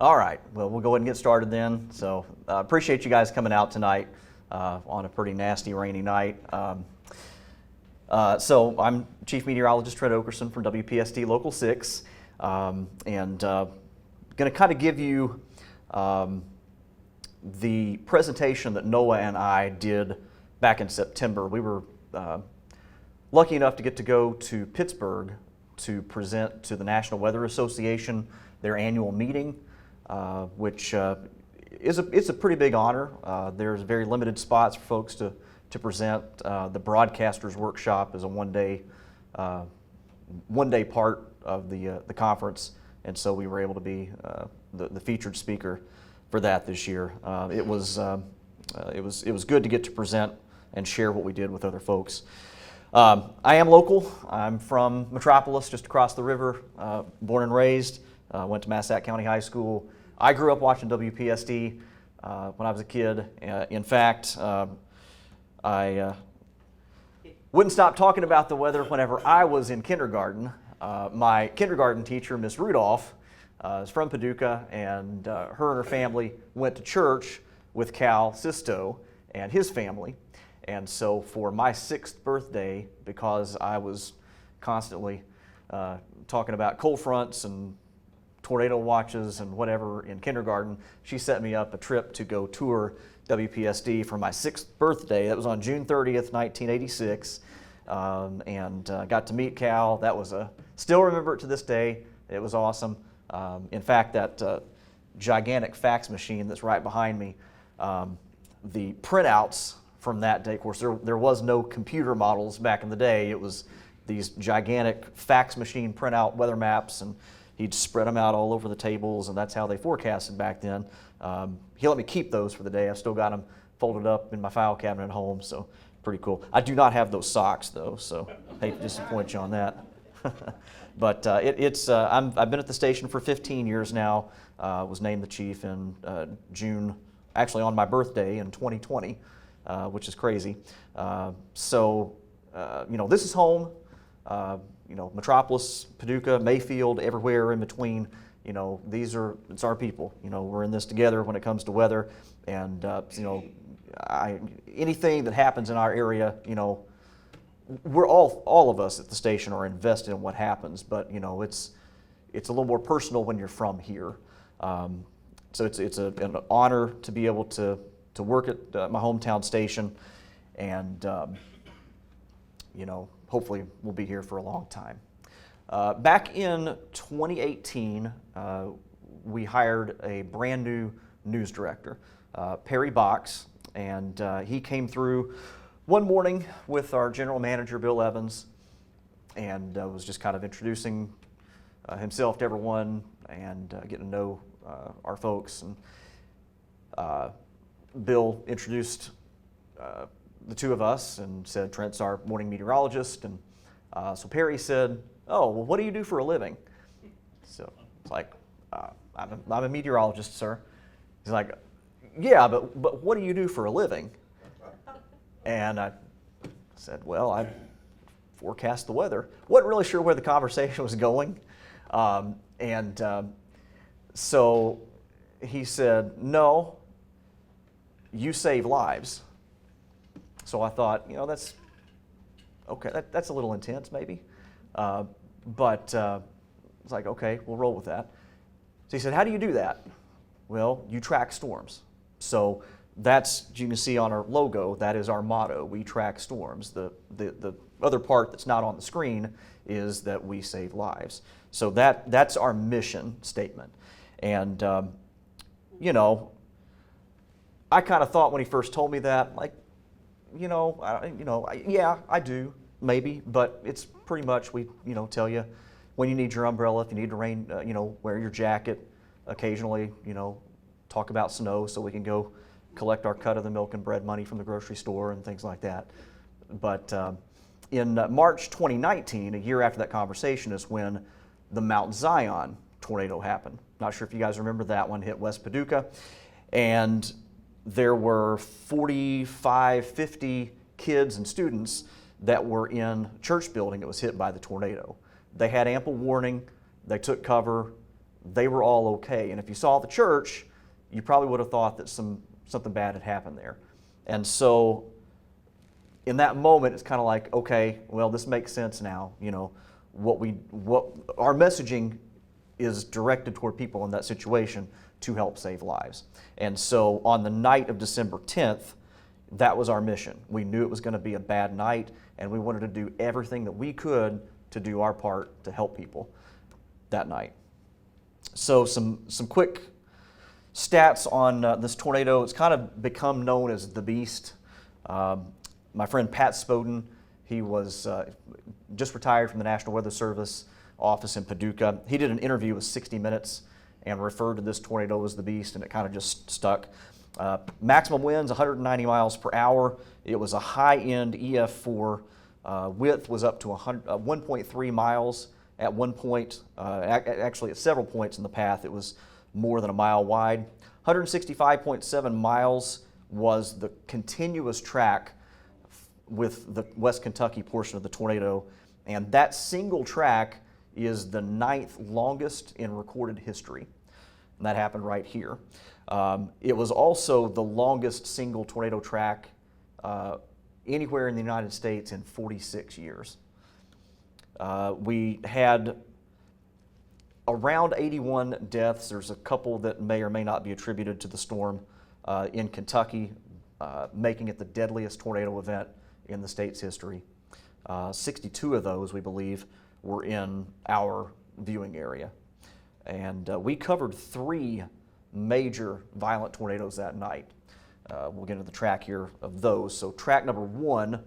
All right, well, we'll go ahead and get started then. So appreciate you guys coming out tonight on a pretty nasty rainy night. So I'm Chief Meteorologist Trent Okerson from WPST Local 6, and going to kind of give you the presentation that Noah and I did back in September. We were lucky enough to get to go to Pittsburgh to present to the National Weather Association their annual meeting, which it's a pretty big honor. There's very limited spots for folks to present. The Broadcasters Workshop is a one-day part of the conference, and so we were able to be the featured speaker for that this year. It was good to get to present and share what we did with other folks. I am local. I'm from Metropolis, just across the river, born and raised. Went to Massac County High School. I grew up watching WPST when I was a kid. In fact, I wouldn't stop talking about the weather whenever I was in kindergarten. My kindergarten teacher, Miss Rudolph, is from Paducah, and her and her family went to church with Cal Sisto and his family. And so for my 6th birthday, because I was constantly talking about cold fronts and tornado watches and whatever in kindergarten, she set me up a trip to go tour WPST for my 6th birthday. That was on June 30th, 1986, and got to meet Cal. That was still remember it to this day. It was awesome. In fact, that gigantic fax machine that's right behind me, the printouts from that day, of course, there was no computer models back in the day. It was these gigantic fax machine printout weather maps, and he'd spread them out all over the tables, and that's how they forecasted back then. He let me keep those for the day. I've still got them folded up in my file cabinet at home, so pretty cool. I do not have those socks, though, so I hate to disappoint you on that. But I've been at the station for 15 years now. Was named the chief in June, actually on my birthday in 2020, which is crazy. This is home. Metropolis, Paducah, Mayfield, everywhere in between. It's our people. We're in this together when it comes to weather, and anything that happens in our area, we're all of us at the station are invested in what happens. But it's a little more personal when you're from here. So it's an honor to be able to work at my hometown station, and hopefully we'll be here for a long time. Back in 2018, we hired a brand new news director, Perry Box, and he came through one morning with our general manager, Bill Evans, and was just kind of introducing himself to everyone and getting to know our folks. And Bill introduced the two of us and said, Trent's our morning meteorologist. And so Perry said, oh, well, what do you do for a living? So it's like, I'm a meteorologist, sir. He's like, yeah, but what do you do for a living? And I said, well, I forecast the weather. Wasn't really sure where the conversation was going. So he said, no, you save lives. So I thought, that's okay. That's a little intense, maybe. But it's like, okay, we'll roll with that. So he said, how do you do that? Well, you track storms. So that's, you can see on our logo, that is our motto. We track storms. The other part that's not on the screen is that we save lives. So that's our mission statement. And, I kind of thought when he first told me that, like, yeah, I do, maybe, but it's pretty much we, tell you when you need your umbrella, if you need to rain, wear your jacket occasionally, talk about snow so we can go collect our cut of the milk and bread money from the grocery store and things like that. But in March 2019, a year after that conversation, is when the Mount Zion tornado happened. Not sure if you guys remember that one, hit West Paducah. And there were 45, 50 kids and students that were in a church building that was hit by the tornado. They had ample warning. They took cover. they were all okay. And if you saw the church, you probably would have thought that something bad had happened there. And so in that moment, it's kind of like, okay, well, this makes sense now. You know, what our messaging is directed toward people in that situation to help save lives. And so on the night of December 10th, that was our mission. We knew it was going to be a bad night, and we wanted to do everything that we could to do our part to help people that night. So some quick stats on this tornado. It's kind of become known as the Beast. My friend Pat Spoden, he was just retired from the National Weather Service office in Paducah. He did an interview with 60 Minutes and referred to this tornado as the Beast, and it kind of just stuck. Maximum winds 190 miles per hour. It was a high-end EF4. Width was up to 1.3 miles at one point. Actually, at several points in the path, it was more than a mile wide. 165.7 miles was the continuous track with the West Kentucky portion of the tornado, and that single track is the 9th longest in recorded history, and that happened right here. It was also the longest single tornado track anywhere in the United States in 46 years. We had around 81 deaths. There's a couple that may or may not be attributed to the storm in Kentucky, making it the deadliest tornado event in the state's history. 62 of those, we believe, were in our viewing area. And we covered 3 major violent tornadoes that night. We'll get into the track here of those. So track number 1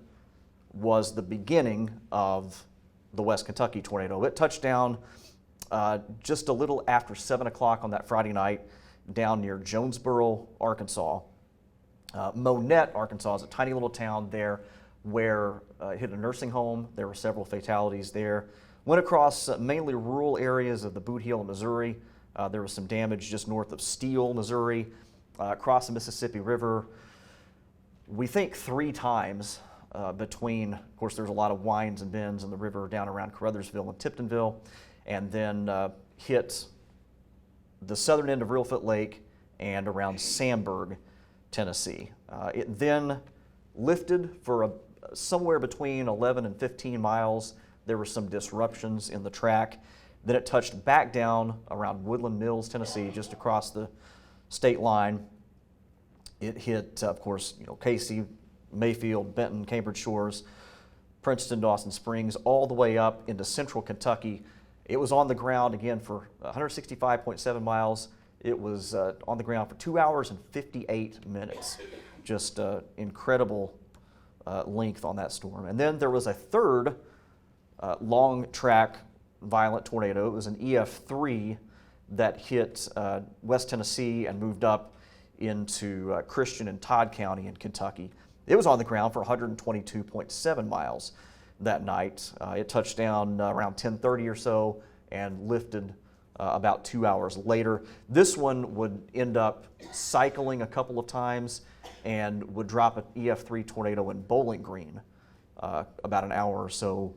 was the beginning of the West Kentucky tornado. It touched down just a little after 7 o'clock on that Friday night down near Jonesboro, Arkansas. Monette, Arkansas is a tiny little town there where it hit a nursing home. There were several fatalities there. Went across mainly rural areas of the Boot Heel, Missouri. There was some damage just north of Steele, Missouri, across the Mississippi River. We think 3 times between, of course, there's a lot of winds and bends in the river down around Caruthersville and Tiptonville, and then hit the southern end of Reelfoot Lake and around Sandburg, Tennessee. It then lifted for somewhere between 11 and 15 miles. There were some disruptions in the track. Then it touched back down around Woodland Mills, Tennessee, just across the state line. It hit, of course, Casey, Mayfield, Benton, Cambridge Shores, Princeton, Dawson Springs, all the way up into central Kentucky. It was on the ground again for 165.7 miles. It was on the ground for 2 hours and 58 minutes. Just incredible length on that storm. And then there was a third long track violent tornado. It was an EF3 that hit West Tennessee and moved up into Christian and Todd County in Kentucky. It was on the ground for 122.7 miles that night. It touched down around 10:30 or so and lifted about 2 hours later. This one would end up cycling a couple of times and would drop an EF3 tornado in Bowling Green about an hour or so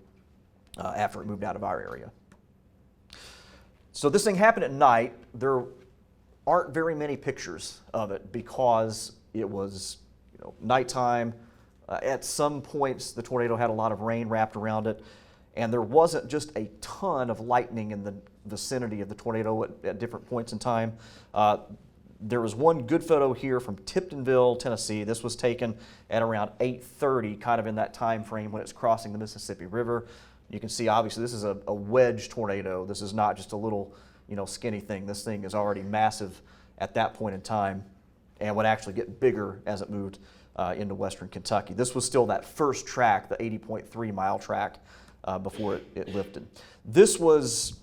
after it moved out of our area. So this thing happened at night. There aren't very many pictures of it because it was nighttime. At some points, the tornado had a lot of rain wrapped around it, and there wasn't just a ton of lightning in the vicinity of the tornado at different points in time. There was one good photo here from Tiptonville, Tennessee. This was taken at around 8:30, kind of in that time frame when it's crossing the Mississippi River. You can see, obviously, this is a wedge tornado. This is not just a little, skinny thing. This thing is already massive at that point in time and would actually get bigger as it moved into western Kentucky. This was still that first track, the 80.3 mile track, before it lifted. This was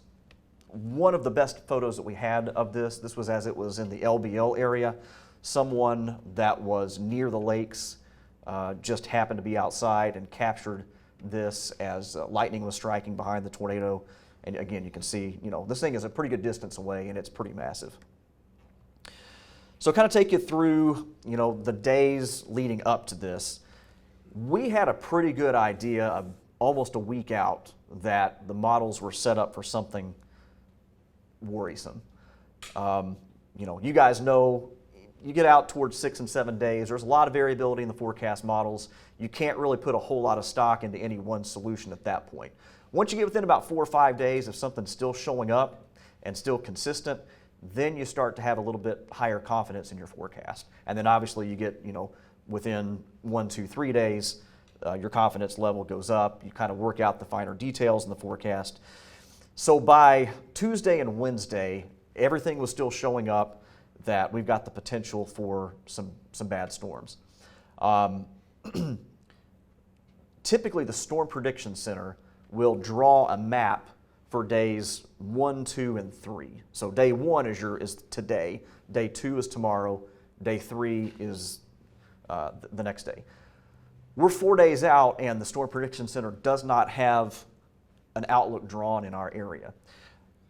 one of the best photos that we had of this. This was as it was in the LBL area. Someone that was near the lakes just happened to be outside and captured this as lightning was striking behind the tornado. And again, you can see, this thing is a pretty good distance away and it's pretty massive. So kind of take you through, the days leading up to this. We had a pretty good idea of almost a week out that the models were set up for something worrisome. You guys know, you get out towards 6 and 7 days, there's a lot of variability in the forecast models. You can't really put a whole lot of stock into any one solution at that point. Once you get within about 4 or 5 days, if something's still showing up and still consistent, then you start to have a little bit higher confidence in your forecast. And then obviously you get, within 1, 2, 3 days, your confidence level goes up. You kind of work out the finer details in the forecast. So by Tuesday and Wednesday, everything was still showing up that we've got the potential for some bad storms. Typically, the Storm Prediction Center will draw a map for days 1, 2, and 3. So day 1 is today, day 2 is tomorrow, day 3 is the next day. We're 4 days out, and the Storm Prediction Center does not have an outlook drawn in our area.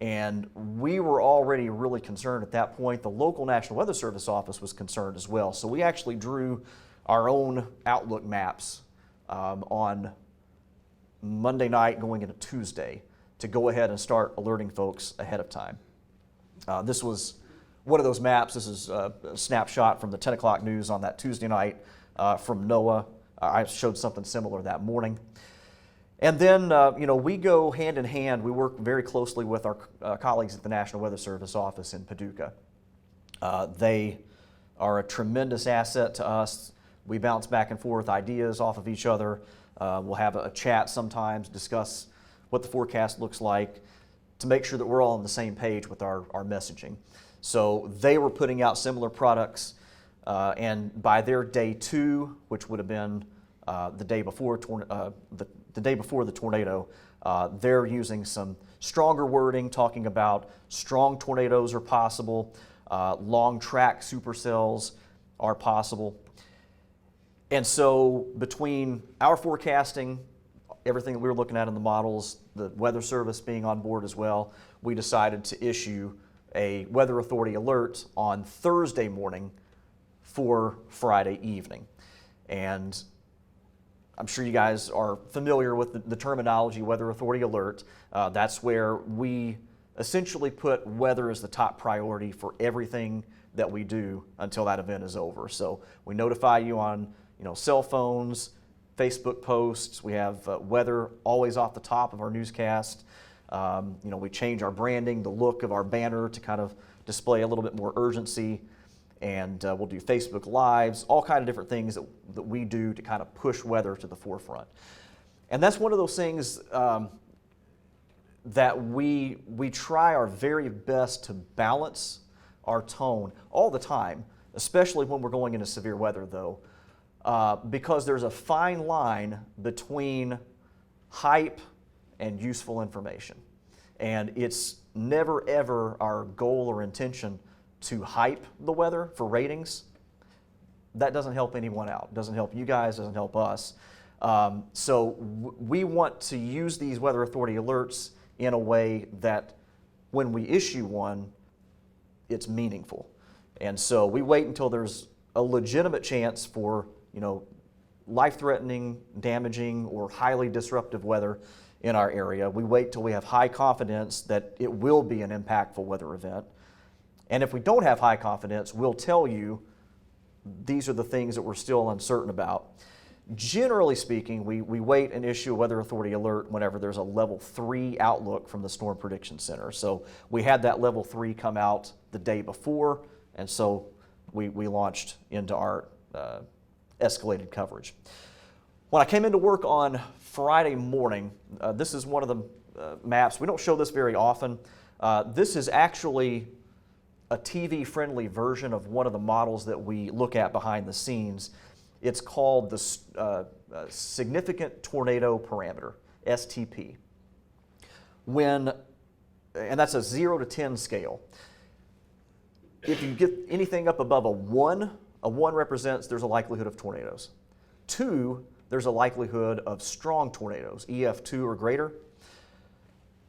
And we were already really concerned at that point. The local National Weather Service office was concerned as well. So we actually drew our own outlook maps on Monday night going into Tuesday to go ahead and start alerting folks ahead of time. This was one of those maps. This is a snapshot from the 10 o'clock news on that Tuesday night from NOAA. I showed something similar that morning. And then, we go hand in hand. We work very closely with our colleagues at the National Weather Service office in Paducah. They are a tremendous asset to us. We bounce back and forth ideas off of each other. We'll have a chat sometimes, discuss what the forecast looks like to make sure that we're all on the same page with our messaging. So they were putting out similar products, and by their day 2, which would have been the day before the tornado, they're using some stronger wording, talking about strong tornadoes are possible, long track supercells are possible. And so between our forecasting, everything that we were looking at in the models, the Weather Service being on board as well, we decided to issue a Weather Authority alert on Thursday morning for Friday evening. And I'm sure you guys are familiar with the terminology Weather Authority alert. That's where we essentially put weather as the top priority for everything that we do until that event is over. So we notify you on cell phones, Facebook posts. We have weather always off the top of our newscast. We change our branding, the look of our banner to kind of display a little bit more urgency. And we'll do Facebook Lives, all kind of different things that we do to kind of push weather to the forefront. And that's one of those things that we try our very best to balance our tone all the time, especially when we're going into severe weather though, because there's a fine line between hype and useful information. And it's never ever our goal or intention to hype the weather for ratings. That doesn't help anyone out. Doesn't help you guys, doesn't help us. So we want to use these Weather Authority alerts in a way that when we issue one, it's meaningful. And so we wait until there's a legitimate chance for, life-threatening, damaging, or highly disruptive weather in our area. We wait till we have high confidence that it will be an impactful weather event. And if we don't have high confidence, we'll tell you these are the things that we're still uncertain about. Generally speaking, we wait and issue a Weather Authority alert whenever there's a level 3 outlook from the Storm Prediction Center. So we had that level 3 come out the day before, and so we launched into our escalated coverage. When I came into work on Friday morning, this is one of the maps. We don't show this very often. This is actually a TV-friendly version of one of the models that we look at behind the scenes. It's called the Significant Tornado Parameter, STP. And that's a 0 to 10 scale. If you get anything up above a 1 represents there's a likelihood of tornadoes. 2, there's a likelihood of strong tornadoes, EF2 or greater.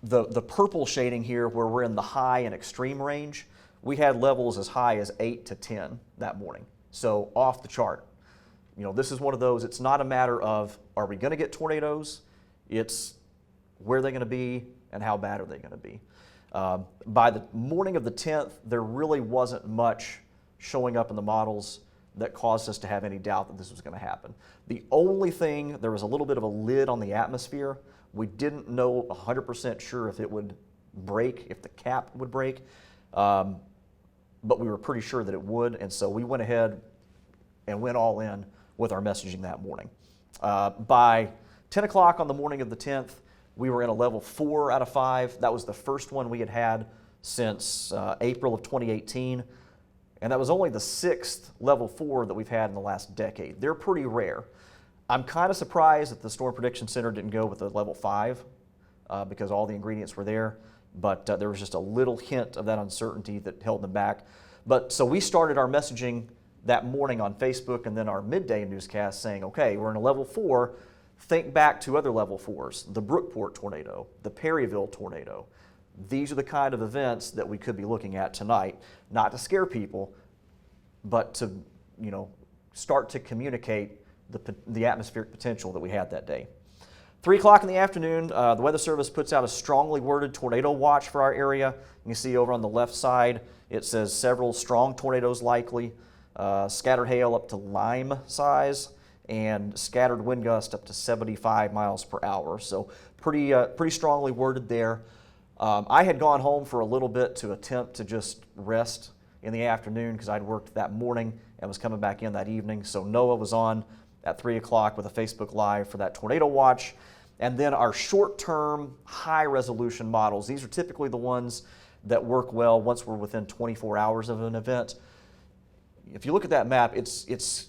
The purple shading here, where we're in the high and extreme range, we had levels as high as 8 to 10 that morning. So off the chart. This is one of those, it's not a matter of, are we going to get tornadoes? It's where they're going to be and how bad are they going to be. By the morning of the 10th, there really wasn't much showing up in the models that caused us to have any doubt that this was going to happen. The only thing, there was a little bit of a lid on the atmosphere. We didn't know 100% sure if it would break, if the cap would break, but we were pretty sure that it would, and so we went ahead and went all in with our messaging that morning. By 10 o'clock on the morning of the 10th, we were in a level 4 out of 5. That was the first one we had had since April of 2018, and that was only the 6th level 4 that we've had in the last decade. They're pretty rare. I'm kind of surprised that the Storm Prediction Center didn't go with a level 5 because all the ingredients were there, but there was just a little hint of that uncertainty that held them back. But so we started our messaging that morning on Facebook and then our midday newscast saying, okay, we're in a level 4. Think back to other level 4s, the Brookport tornado, the Perryville tornado. These are the kind of events that we could be looking at tonight, not to scare people, but to, start to communicate the atmospheric potential that we had that day. 3 o'clock in the afternoon, the Weather Service puts out a strongly worded tornado watch for our area. You can see over on the left side, it says several strong tornadoes likely, scattered hail up to lime size, and scattered wind gust up to 75 miles per hour. So pretty strongly worded there. I had gone home for a little bit to attempt to just rest in the afternoon because I'd worked that morning and was coming back in that evening. So NOAA was on at 3 o'clock with a Facebook Live for that tornado watch. And then our short-term, high-resolution models. These are typically the ones that work well once we're within 24 hours of an event. If you look at that map, it's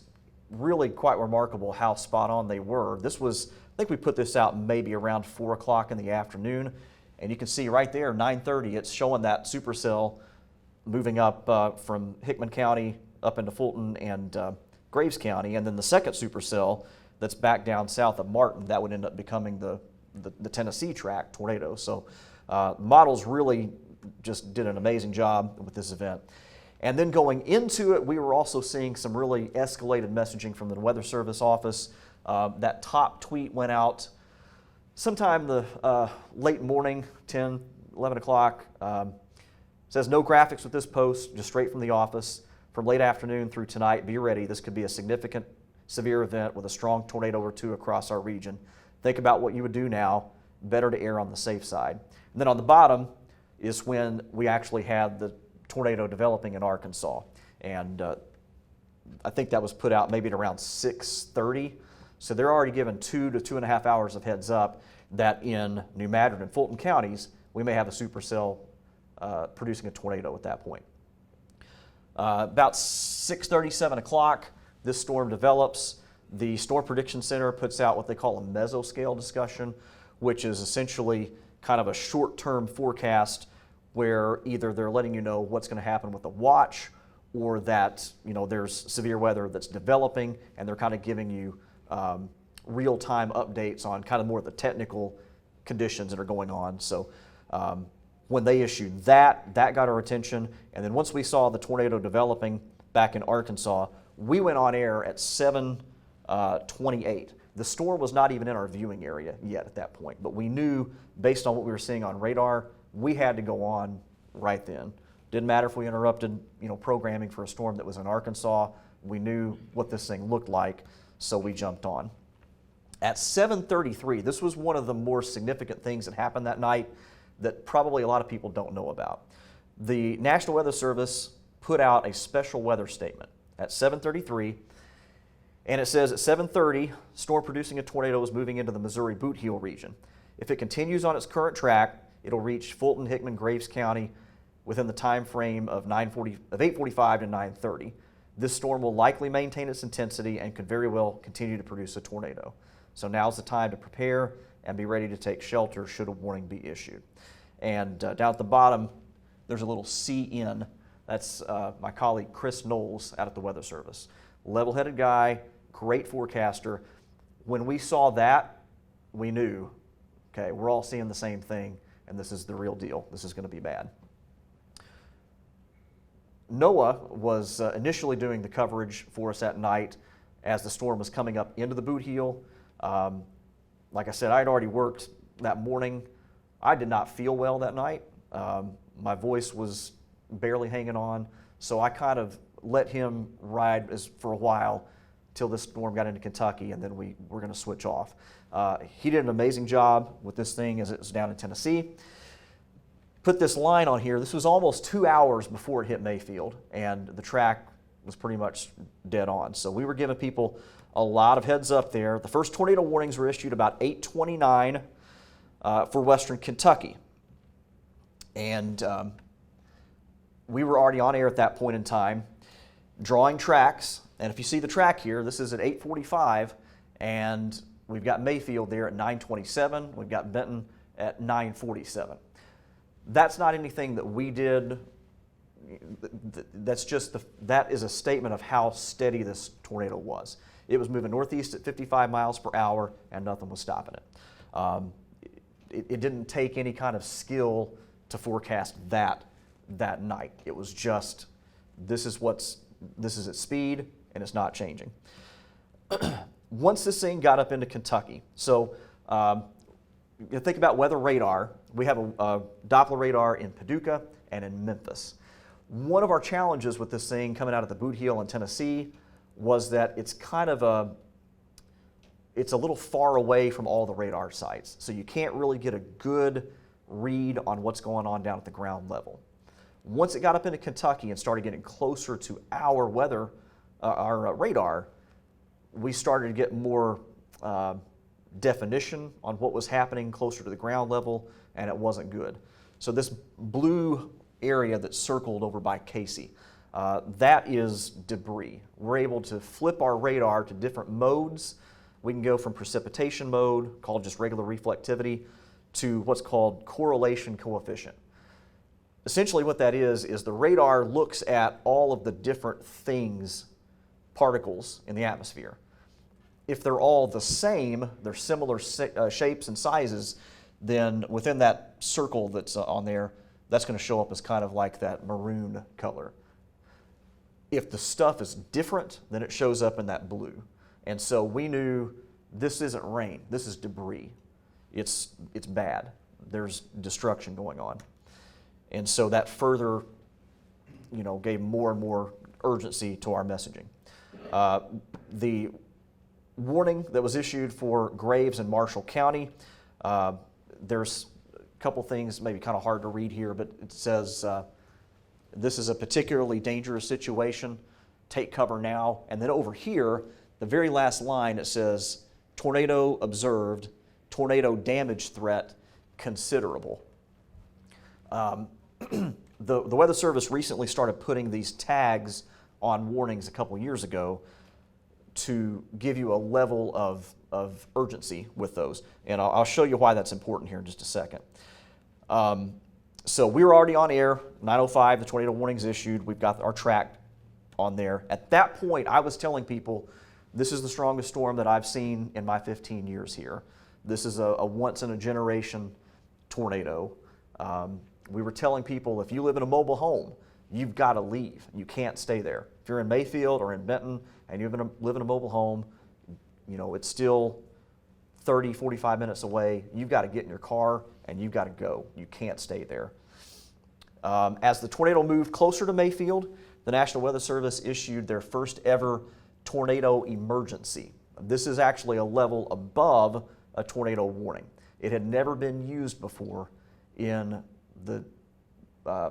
really quite remarkable how spot on they were. This was, I think we put this out maybe around 4 o'clock in the afternoon, and you can see right there, 9:30, it's showing that supercell moving up from Hickman County up into Fulton and Graves County, and then the second supercell that's back down south of Martin, that would end up becoming the Tennessee track tornado. So models really just did an amazing job with this event. And then going into it, we were also seeing some really escalated messaging from the Weather Service office. That top tweet went out sometime the late morning, 10, 11 o'clock. Says, no graphics with this post, just straight from the office. From late afternoon through tonight, be ready. This could be a significant, severe event with a strong tornado or two across our region. Think about what you would do now. Better to err on the safe side. And then on the bottom is when we actually had the tornado developing in Arkansas. And I think that was put out maybe at around 6:30. So they're already given 2 to 2.5 hours of heads up that in New Madrid and Fulton counties, we may have a supercell producing a tornado at that point. About 6:30, 7 o'clock, this storm develops. The Storm Prediction Center puts out what they call a mesoscale discussion, which is essentially kind of a short-term forecast where either they're letting you know what's going to happen with the watch or that there's severe weather that's developing, and they're kind of giving you real-time updates on kind of more of the technical conditions that are going on. So when they issued that got our attention, and then once we saw the tornado developing back in Arkansas, we went on air at 7:28. The storm was not even in our viewing area yet at that point, but we knew based on what we were seeing on radar, we had to go on right then. Didn't matter if we interrupted, programming for a storm that was in Arkansas. We knew what this thing looked like, so we jumped on. At 7:33, this was one of the more significant things that happened that night that probably a lot of people don't know about. The National Weather Service put out a special weather statement at 7:33, and it says at 7:30, storm producing a tornado is moving into the Missouri Boot Heel region. If it continues on its current track, it'll reach Fulton, Hickman, Graves County within the time frame of 8:45 to 9:30. This storm will likely maintain its intensity and could very well continue to produce a tornado. So now's the time to prepare and be ready to take shelter should a warning be issued. And down at the bottom, there's a little CN. That's my colleague Chris Knowles out at the Weather Service. Level-headed guy, great forecaster. When we saw that, we knew, okay, we're all seeing the same thing, and this is the real deal. This is going to be bad. NOAA was initially doing the coverage for us at night as the storm was coming up into the boot heel. Like I said, I'd already worked that morning. I did not feel well that night. My voice was barely hanging on, so I kind of let him ride for a while till this storm got into Kentucky, and then we were going to switch off. He did an amazing job with this thing as it was down in Tennessee. Put this line on here. This was almost 2 hours before it hit Mayfield, and the track was pretty much dead on. So we were giving people a lot of heads up there. The first tornado warnings were issued about 8:29 for western Kentucky. And we were already on air at that point in time, drawing tracks. And if you see the track here, this is at 8:45, and we've got Mayfield there at 9:27. We've got Benton at 9:47. That's not anything that we did. That's just that is a statement of how steady this tornado was. It was moving northeast at 55 miles per hour, and nothing was stopping it. It didn't take any kind of skill to forecast that night. It was just, this is its speed, and it's not changing. Once this thing got up into Kentucky, so you think about weather radar. We have a Doppler radar in Paducah and in Memphis. One of our challenges with this thing coming out of the Boot Heel in Tennessee was that it's a little far away from all the radar sites, so you can't really get a good read on what's going on down at the ground level. Once it got up into Kentucky and started getting closer to our weather, our radar, we started to get more definition on what was happening closer to the ground level, and it wasn't good. So this blue area that's circled over by Casey, that is debris. We're able to flip our radar to different modes. We can go from precipitation mode, called just regular reflectivity, to what's called correlation coefficient. Essentially what that is the radar looks at all of the different things, particles in the atmosphere. If they're all the same, they're similar shapes and sizes, then within that circle that's on there, that's going to show up as kind of like that maroon color. If the stuff is different, then it shows up in that blue. And so we knew this isn't rain, this is debris. It's bad. There's destruction going on. And so that further, gave more and more urgency to our messaging. The warning that was issued for Graves and Marshall County, there's a couple things maybe kind of hard to read here, but it says this is a particularly dangerous situation, take cover now. And then over here, the very last line, it says tornado observed, tornado damage threat considerable. The Weather Service recently started putting these tags on warnings a couple years ago to give you a level of urgency with those. And I'll show you why that's important here in just a second. So we were already on air, 9:05, the tornado warning's issued. We've got our track on there. At that point, I was telling people, this is the strongest storm that I've seen in my 15 years here. This is a once-in-a-generation tornado. We were telling people, if you live in a mobile home, you've got to leave. You can't stay there. If you're in Mayfield or in Benton and you live in a mobile home, it's still 30, 45 minutes away. You've got to get in your car and you've got to go. You can't stay there. As the tornado moved closer to Mayfield, the National Weather Service issued their first ever tornado emergency. This is actually a level above a tornado warning. It had never been used before in the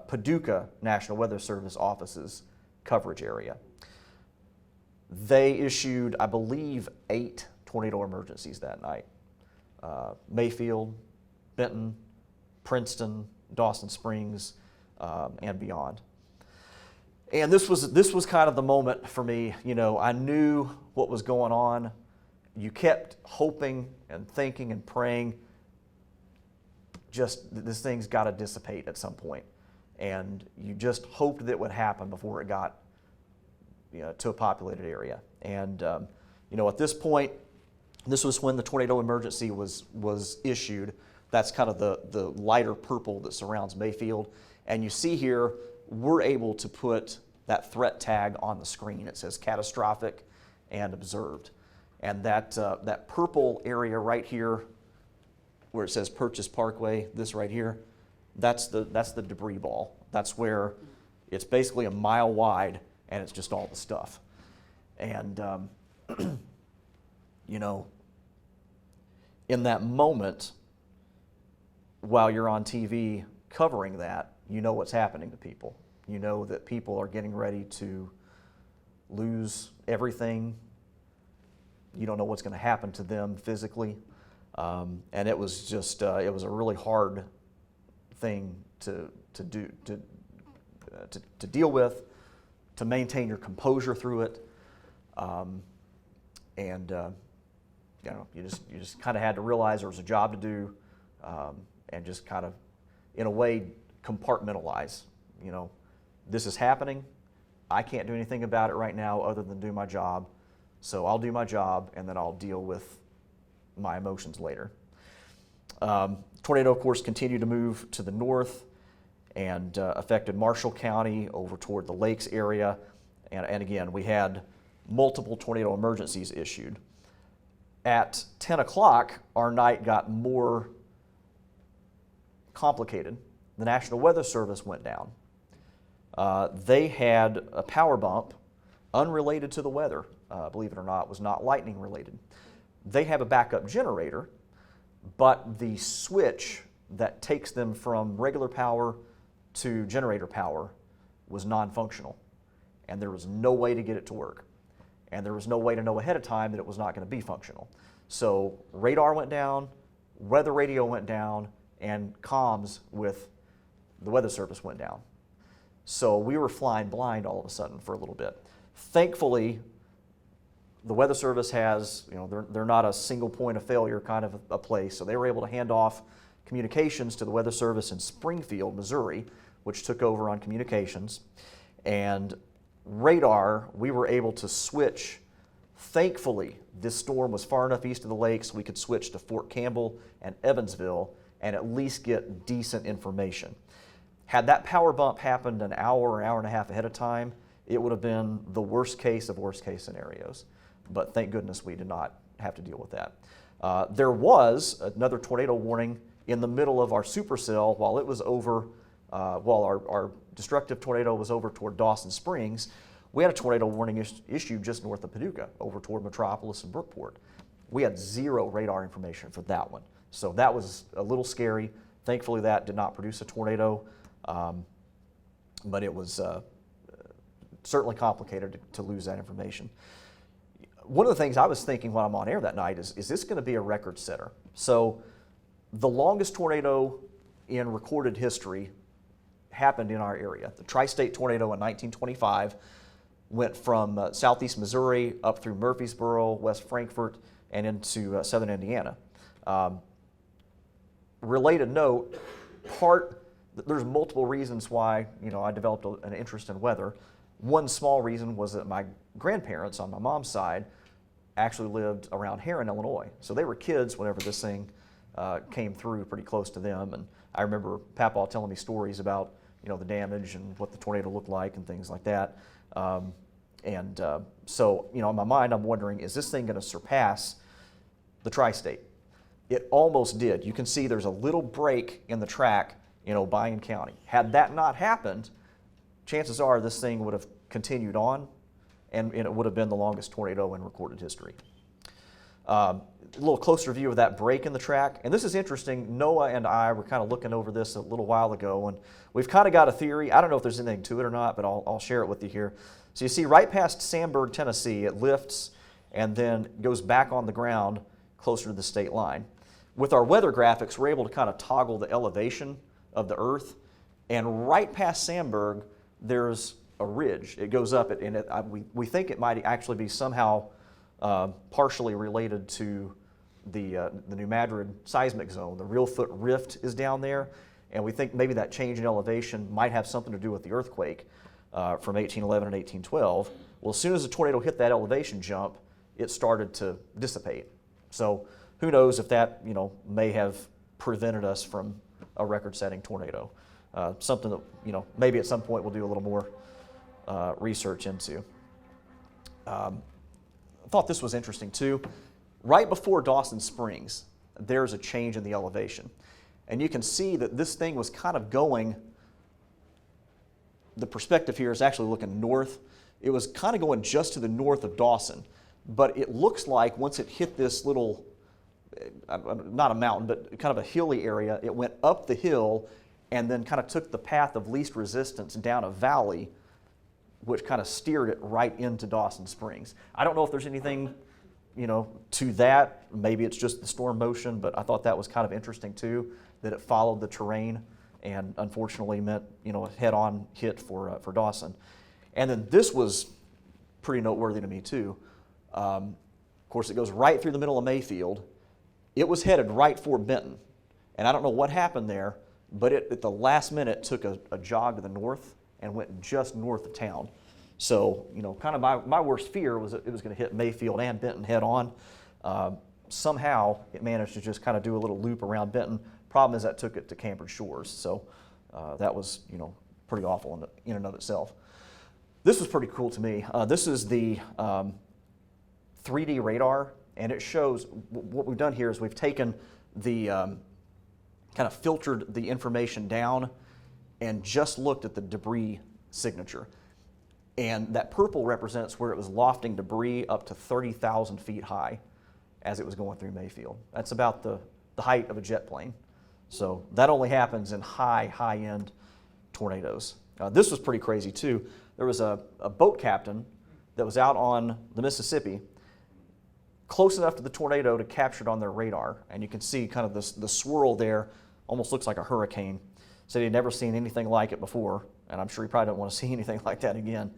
Paducah National Weather Service office's coverage area. They issued, I believe, 8 tornado emergencies that night. Mayfield, Benton, Princeton, Dawson Springs, and beyond. And this was kind of the moment for me. I knew what was going on. You kept hoping and thinking and praying, just this thing's got to dissipate at some point. And you just hoped that it would happen before it got to a populated area. And at this point, this was when the tornado emergency was issued. That's kind of the lighter purple that surrounds Mayfield. And you see here, we're able to put that threat tag on the screen. It says catastrophic and observed. And that purple area right here, where it says Purchase Parkway, this right here, that's the debris ball. That's where it's basically a mile wide, and it's just all the stuff. And you know, in that moment, while you're on TV covering that, you know what's happening to people. You know that people are getting ready to lose everything. You don't know what's going to happen to them physically. And it was just, it was a really hard thing to deal with, to maintain your composure through it. You know, you just kind of had to realize there was a job to do, and just kind of, in a way, compartmentalize. You know, this is happening. I can't do anything about it right now other than do my job. So I'll do my job, and then I'll deal with my emotions later. Tornado, of course, continued to move to the north and affected Marshall County over toward the lakes area. And again, we had multiple tornado emergencies issued. At 10 o'clock, our night got more complicated. The National Weather Service went down. They had a power bump unrelated to the weather. Believe it or not, was not lightning related. They have a backup generator, but the switch that takes them from regular power to generator power was non-functional, and there was no way to get it to work. And there was no way to know ahead of time that it was not going to be functional. So radar went down, weather radio went down, and comms with the Weather Service went down. So we were flying blind all of a sudden for a little bit. Thankfully, the Weather Service has, you know, they're not a single point of failure kind of a place, so they were able to hand off communications to the Weather Service in Springfield, Missouri, which took over on communications. And radar, we were able to switch. Thankfully, this storm was far enough east of the lakes we could switch to Fort Campbell and Evansville and at least get decent information. Had that power bump happened an hour or hour and a half ahead of time, it would have been the worst case of worst case scenarios. But thank goodness we did not have to deal with that. There was another tornado warning in the middle of our supercell while it was over, while our destructive tornado was over toward Dawson Springs. We had a tornado warning issued just north of Paducah, over toward Metropolis and Brookport. We had zero radar information for that one. So that was a little scary. Thankfully, that did not produce a tornado, but it was certainly complicated to lose that information. One of the things I was thinking while I'm on air that night is this going to be a record setter? So the longest tornado in recorded history happened in our area. The Tri-State tornado in 1925 went from southeast Missouri up through Murfreesboro, West Frankfort, and into southern Indiana. Related note, there's multiple reasons why I developed an interest in weather. One small reason was that my grandparents on my mom's side actually lived around Herrin, Illinois. So they were kids whenever this thing came through pretty close to them. And I remember Papa telling me stories about the damage and what the tornado looked like and things like that. So in my mind, I'm wondering, is this thing going to surpass the Tri-State? It almost did. You can see there's a little break in the track, Bryan County. Had that not happened, chances are this thing would have continued on, and it would have been the longest tornado in recorded history. A little closer view of that break in the track. And this is interesting. Noah and I were kind of looking over this a little while ago, and we've kind of got a theory. I don't know if there's anything to it or not, but I'll share it with you here. So you see right past Sandburg, Tennessee, it lifts and then goes back on the ground closer to the state line. With our weather graphics, we're able to kind of toggle the elevation of the earth, and right past Sandburg, there's a ridge. It goes up, and we think it might actually be somehow partially related to the New Madrid seismic zone. The Reelfoot Rift is down there, and we think maybe that change in elevation might have something to do with the earthquake from 1811 and 1812. Well, as soon as the tornado hit that elevation jump, it started to dissipate. So who knows if that may have prevented us from a record-setting tornado. Something that maybe at some point we'll do a little more research into. I thought this was interesting too. Right before Dawson Springs, there's a change in the elevation. And you can see that this thing was kind of going, the perspective here is actually looking north. It was kind of going just to the north of Dawson. But it looks like once it hit this little, not a mountain, but kind of a hilly area, it went up the hill and then kind of took the path of least resistance down a valley, which kind of steered it right into Dawson Springs. I don't know if there's anything, to that. Maybe it's just the storm motion, but I thought that was kind of interesting too, that it followed the terrain and unfortunately meant, a head-on hit for Dawson. And then this was pretty noteworthy to me too. Of course, it goes right through the middle of Mayfield. It was headed right for Benton. And I don't know what happened there, but it, at the last minute, took a jog to the north and went just north of town. So, kind of my worst fear was that it was going to hit Mayfield and Benton head on. Somehow, it managed to just kind of do a little loop around Benton. Problem is that took it to Cambridge Shores. So that was, pretty awful in and of itself. This was pretty cool to me. This is the 3D radar, and it shows, what we've done here is we've taken the, kind of filtered the information down and just looked at the debris signature. And that purple represents where it was lofting debris up to 30,000 feet high as it was going through Mayfield. That's about the height of a jet plane. So that only happens in high-end tornadoes. This was pretty crazy too. There was a boat captain that was out on the Mississippi, close enough to the tornado to capture it on their radar. And you can see kind of the swirl there, almost looks like a hurricane. Said he'd never seen anything like it before, and I'm sure he probably don't want to see anything like that again.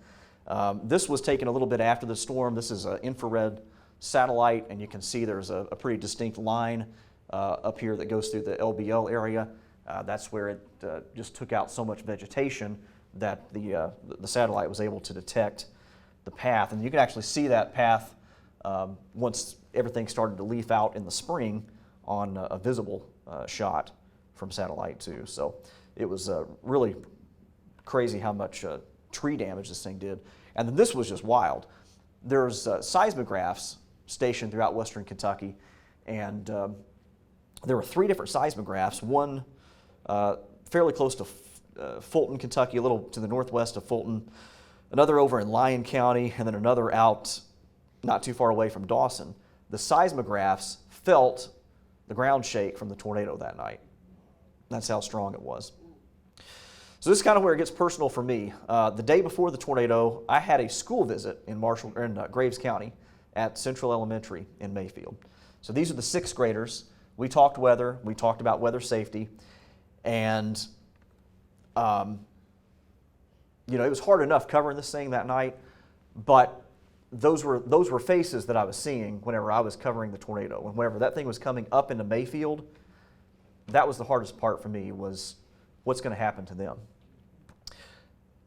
This was taken a little bit after the storm. This is an infrared satellite, and you can see there's a pretty distinct line up here that goes through the LBL area. That's where it just took out so much vegetation that the satellite was able to detect the path. And you can actually see that path once everything started to leaf out in the spring on a visible shot from satellite too. So it was really crazy how much tree damage this thing did. And then this was just wild. There's seismographs stationed throughout western Kentucky, and there were 3 different seismographs, one fairly close to Fulton, Kentucky, a little to the northwest of Fulton, another over in Lyon County, and then another out not too far away from Dawson. The seismographs felt the ground shake from the tornado that night. That's how strong it was. So this is kind of where it gets personal for me. The day before the tornado, I had a school visit in Graves County at Central Elementary in Mayfield. So these are the 6th graders. We talked weather. We talked about weather safety. And, it was hard enough covering this thing that night, but those were faces that I was seeing whenever I was covering the tornado. And whenever that thing was coming up into Mayfield, that was the hardest part for me, was what's going to happen to them.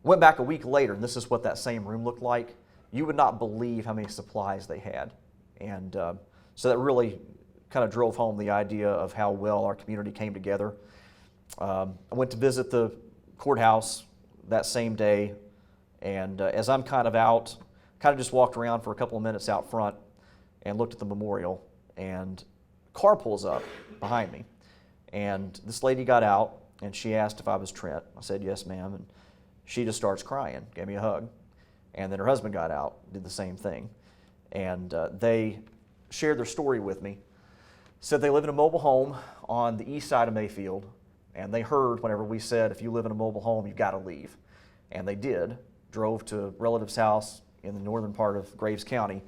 Went back a week later, and this is what that same room looked like. You would not believe how many supplies they had. And so that really kind of drove home the idea of how well our community came together. I went to visit the courthouse that same day, and as I'm kind of just walked around for a couple of minutes out front and looked at the memorial, and a car pulls up behind me. And this lady got out, and she asked if I was Trent. I said, yes, ma'am. And she just starts crying, gave me a hug. And then her husband got out, did the same thing. And they shared their story with me. Said they live in a mobile home on the east side of Mayfield, and they heard whenever we said, if you live in a mobile home, you've got to leave. And they did, drove to a relative's house in the northern part of Graves County.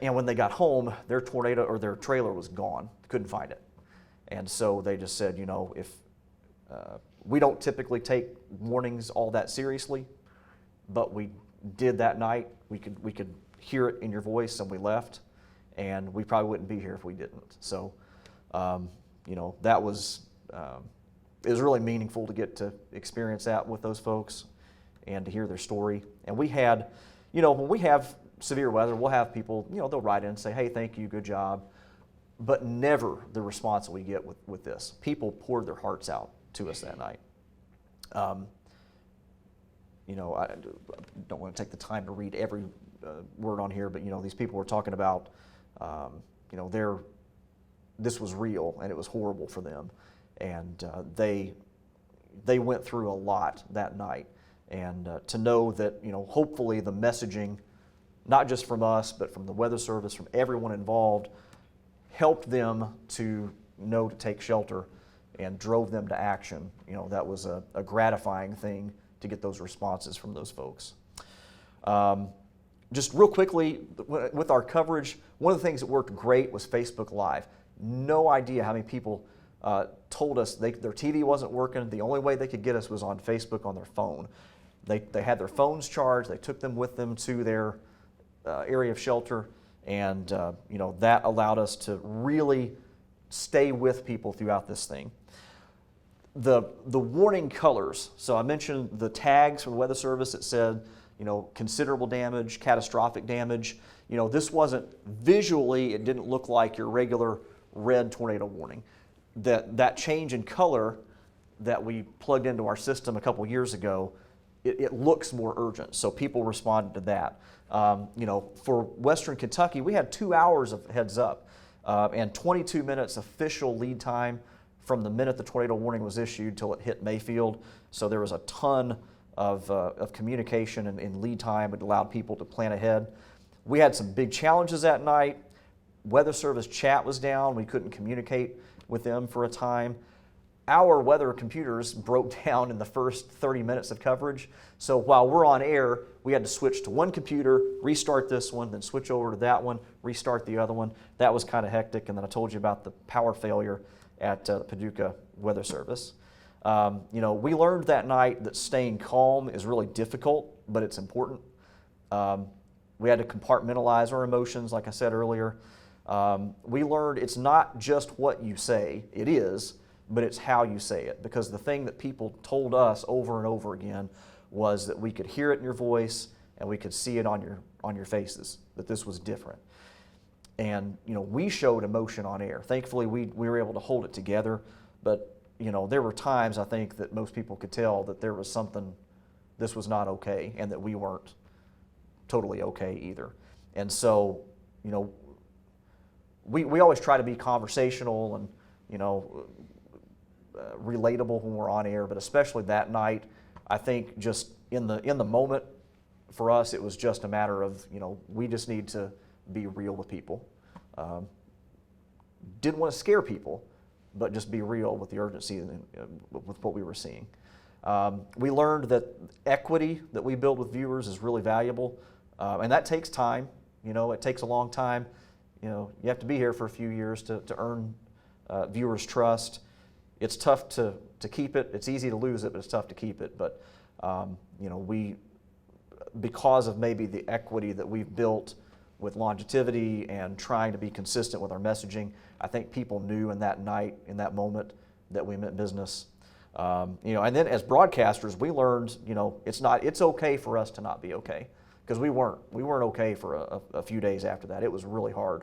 And when they got home, their trailer was gone, couldn't find it. And so they just said, if we don't typically take warnings all that seriously, but we did that night. We could hear it in your voice, and we left, and we probably wouldn't be here if we didn't. So, that was it was really meaningful to get to experience that with those folks and to hear their story. And we had, when we have severe weather, we'll have people, they'll write in and say, hey, thank you, good job. But never the response that we get with this. People poured their hearts out to us that night. I don't want to take the time to read every word on here, but these people were talking about, this was real and it was horrible for them. And they went through a lot that night. And to know that, hopefully the messaging, not just from us, but from the Weather Service, from everyone involved, helped them to know to take shelter and drove them to action. That was a gratifying thing to get those responses from those folks. Just real quickly, with our coverage, one of the things that worked great was Facebook Live. No idea how many people told us their TV wasn't working. The only way they could get us was on Facebook on their phone. They had their phones charged. They took them with them to their area of shelter, and that allowed us to really stay with people throughout this thing. The warning colors. So I mentioned the tags from the Weather Service that said, considerable damage, catastrophic damage. This wasn't visually, it didn't look like your regular red tornado warning. That change in color that we plugged into our system a couple years ago, it looks more urgent. So people responded to that. For Western Kentucky, we had 2 hours of heads up and 22 minutes official lead time from the minute the tornado warning was issued till it hit Mayfield. So there was a ton of communication and lead time. It allowed people to plan ahead. We had some big challenges that night. Weather Service chat was down. We couldn't communicate with them for a time. Our weather computers broke down in the first 30 minutes of coverage. So while we're on air, we had to switch to one computer, restart this one, then switch over to that one, restart the other one. That was kind of hectic. And then I told you about the power failure at Paducah Weather Service. We learned that night that staying calm is really difficult, but it's important. We had to compartmentalize our emotions, like I said earlier. We learned it's not just what you say, it is, but it's how you say it. Because the thing that people told us over and over again was that we could hear it in your voice and we could see it on your faces, that this was different. And we showed emotion on air. Thankfully, we were able to hold it together, but there were times I think that most people could tell that there was something, this was not okay, and that we weren't totally okay either. And so, we always try to be conversational and, relatable when we're on air, but especially that night, I think just in the moment, for us, it was just a matter of, we just need to be real with people. Didn't want to scare people, but just be real with the urgency and with what we were seeing. We learned that equity that we build with viewers is really valuable, and that takes time. It takes a long time. You have to be here for a few years to earn viewers' trust. It's tough to keep it. It's easy to lose it, but it's tough to keep it. But because of maybe the equity that we've built with longevity and trying to be consistent with our messaging, I think people knew in that night, in that moment, that we meant business. And then as broadcasters, we learned, it's okay for us to not be okay, because we weren't okay for a few days after that. It was really hard.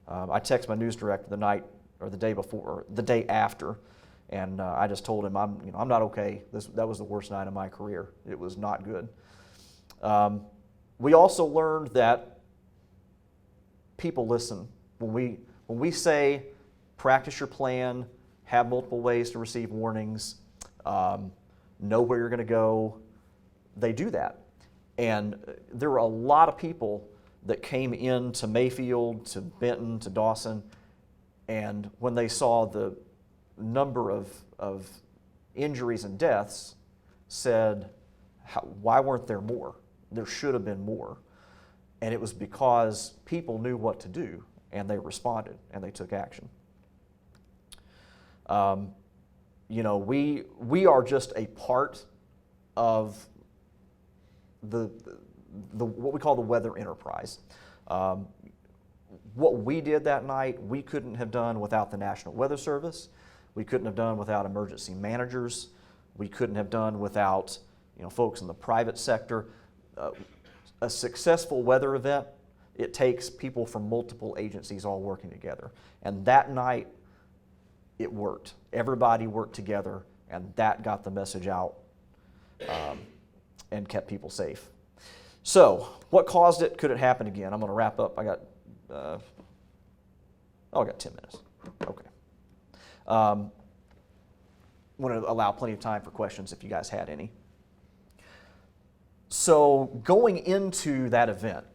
I texted my news director the night or the day before, or the day after, and I just told him I'm not okay. That was the worst night of my career. It was not good. We also learned that people listen. When we say practice your plan, have multiple ways to receive warnings, know where you're going to go, they do that. And there were a lot of people that came into Mayfield, to Benton, to Dawson, and when they saw the number of injuries and deaths, said, why weren't there more? There should have been more. And it was because people knew what to do, and they responded, and they took action. We are just a part of the what we call the weather enterprise. What we did that night, we couldn't have done without the National Weather Service. We couldn't have done without emergency managers. We couldn't have done without folks in the private sector. A successful weather event, it takes people from multiple agencies all working together. And that night, it worked. Everybody worked together, and that got the message out and kept people safe. So, what caused it? Could it happen again? I'm going to wrap up. I got 10 minutes. Okay. Want to allow plenty of time for questions if you guys had any. So going into that event,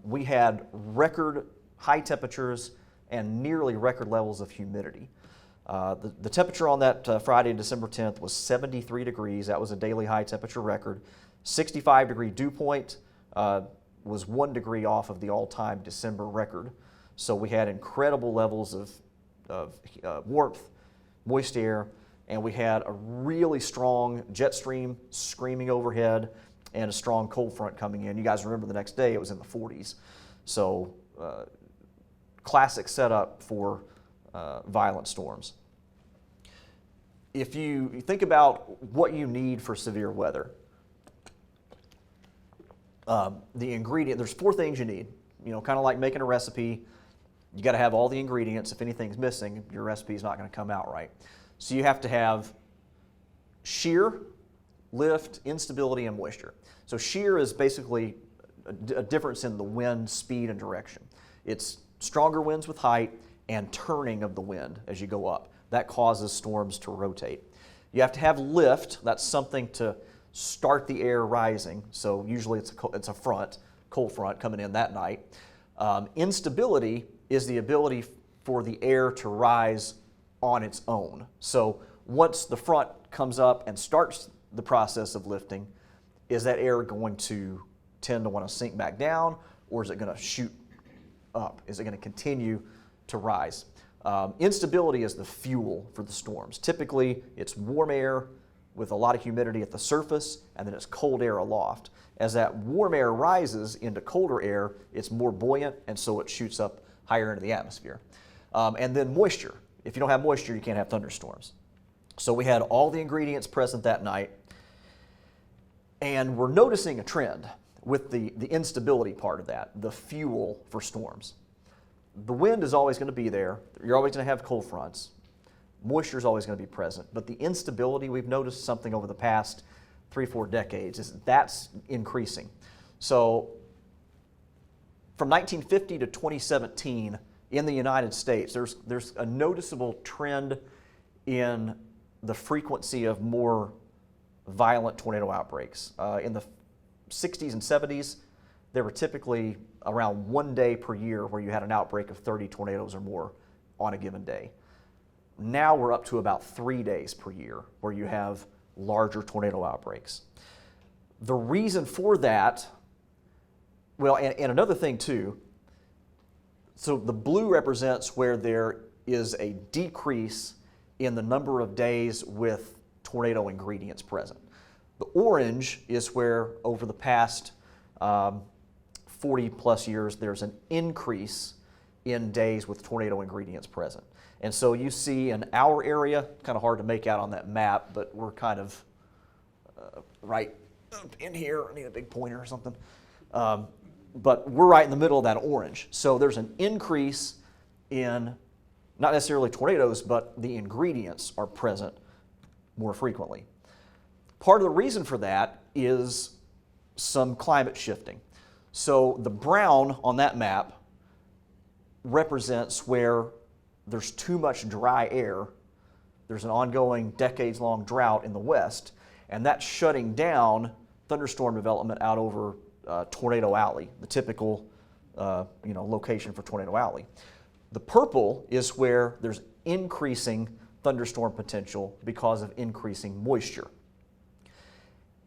we had record high temperatures and nearly record levels of humidity. The temperature on that Friday, December 10th, was 73 degrees. That was a daily high temperature record. 65-degree dew point was 1 degree off of the all-time December record. So we had incredible levels of warmth, moist air, and we had a really strong jet stream screaming overhead and a strong cold front coming in. You guys remember the next day it was in the 40s. So classic setup for violent storms. If you think about what you need for severe weather, the ingredient, there's 4 things you need. You know, kind of like making a recipe, you got to have all the ingredients. If anything's missing, your recipe is not going to come out right. So you have to have shear, lift, instability, and moisture. So shear is basically a difference in the wind speed and direction. It's stronger winds with height and turning of the wind as you go up. That causes storms to rotate. You have to have lift. That's something to start the air rising. So usually it's a front, cold front coming in that night. Instability is the ability for the air to rise on its own. So once the front comes up and starts the process of lifting, is that air going to tend to want to sink back down, or is it going to shoot up? Is it going to continue to rise? Instability is the fuel for the storms. Typically, it's warm air with a lot of humidity at the surface, and then it's cold air aloft. As that warm air rises into colder air, it's more buoyant, and so it shoots up higher into the atmosphere. And then moisture. If you don't have moisture, you can't have thunderstorms. So we had all the ingredients present that night, and we're noticing a trend with the instability part of that, the fuel for storms. The wind is always going to be there. You're always going to have cold fronts. Moisture is always going to be present. But the instability, we've noticed something over the past 3-4 decades, is that's increasing. So from 1950 to 2017 in the United States, there's a noticeable trend in the frequency of more violent tornado outbreaks. In the 60s and 70s, there were typically around 1 day per year where you had an outbreak of 30 tornadoes or more on a given day. Now we're up to about 3 days per year where you have larger tornado outbreaks. The reason for that, well, and another thing too, so the blue represents where there is a decrease in the number of days with tornado ingredients present. The orange is where over the past 40 plus years, there's an increase in days with tornado ingredients present. And so you see in our area, kind of hard to make out on that map, but we're kind of right up in here. I need a big pointer or something. But we're right in the middle of that orange. So there's an increase in not necessarily tornadoes, but the ingredients are present more frequently. Part of the reason for that is some climate shifting. So the brown on that map represents where there's too much dry air. There's an ongoing decades-long drought in the west, and that's shutting down thunderstorm development out over Tornado Alley, the typical location for Tornado Alley. The purple is where there's increasing thunderstorm potential because of increasing moisture.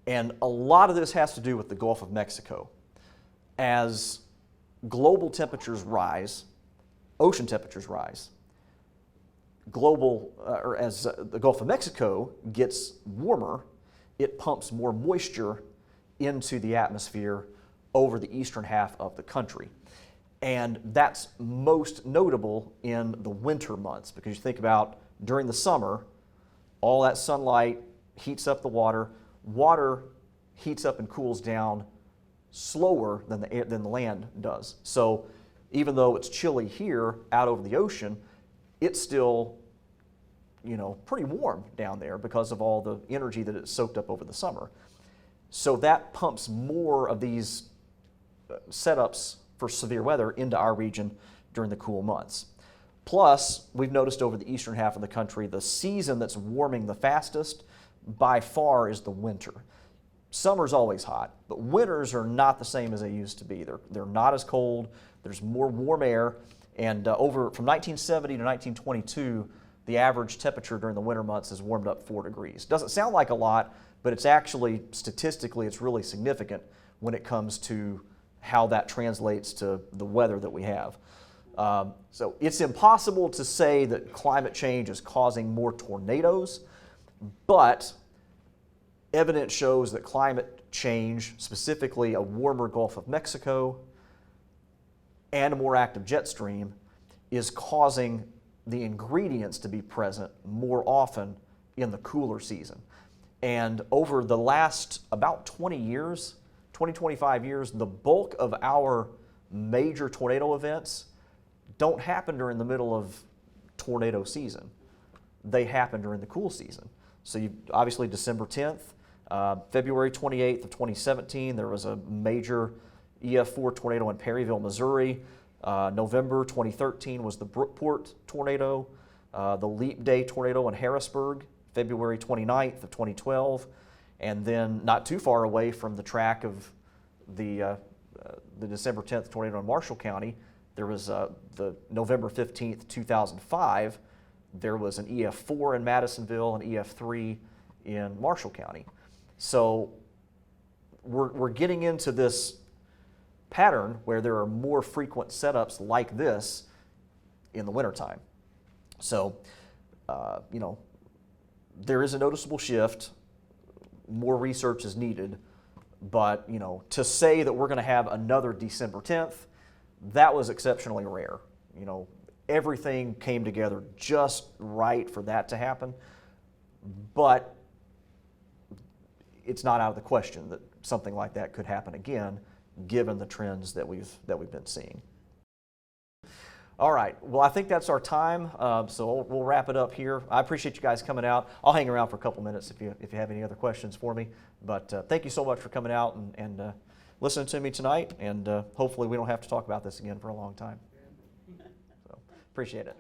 And a lot of this has to do with the Gulf of Mexico. As global temperatures rise, ocean temperatures rise, as the Gulf of Mexico gets warmer, it pumps more moisture into the atmosphere over the eastern half of the country. And that's most notable in the winter months, because you think about during the summer, all that sunlight heats up the water. Water heats up and cools down slower than the land does. So even though it's chilly here out over the ocean, it's still pretty warm down there because of all the energy that it's soaked up over the summer. So that pumps more of these setups for severe weather into our region during the cool months. Plus, we've noticed over the eastern half of the country, the season that's warming the fastest by far is the winter. Summer's always hot, but winters are not the same as they used to be. They're not as cold, there's more warm air, and from 1970 to 1922, the average temperature during the winter months has warmed up 4 degrees. Doesn't sound like a lot, but it's actually, statistically, it's really significant when it comes to how that translates to the weather that we have. So it's impossible to say that climate change is causing more tornadoes, but evidence shows that climate change, specifically a warmer Gulf of Mexico and a more active jet stream, is causing the ingredients to be present more often in the cooler season. And over the last about 20 years, 25 years, the bulk of our major tornado events don't happen during the middle of tornado season. They happen during the cool season. So obviously December 10th, February 28th of 2017, there was a major EF4 tornado in Perryville, Missouri. November 2013 was the Brookport tornado, the Leap Day tornado in Harrisburg, February 29th of 2012, and then not too far away from the track of the December 10th tornado in Marshall County, there was the November 15th, 2005, there was an EF4 in Madisonville and EF3 in Marshall County. So we're getting into this pattern where there are more frequent setups like this in the wintertime. So, there is a noticeable shift. More research is needed. But, to say that we're going to have another December 10th, that was exceptionally rare. Everything came together just right for that to happen. But it's not out of the question that something like that could happen again, given the trends that we've been seeing. All right, well, I think that's our time, so we'll wrap it up here. I appreciate you guys coming out. I'll hang around for a couple minutes if you have any other questions for me. But thank you so much for coming out and listening to me tonight, and hopefully we don't have to talk about this again for a long time. So, appreciate it.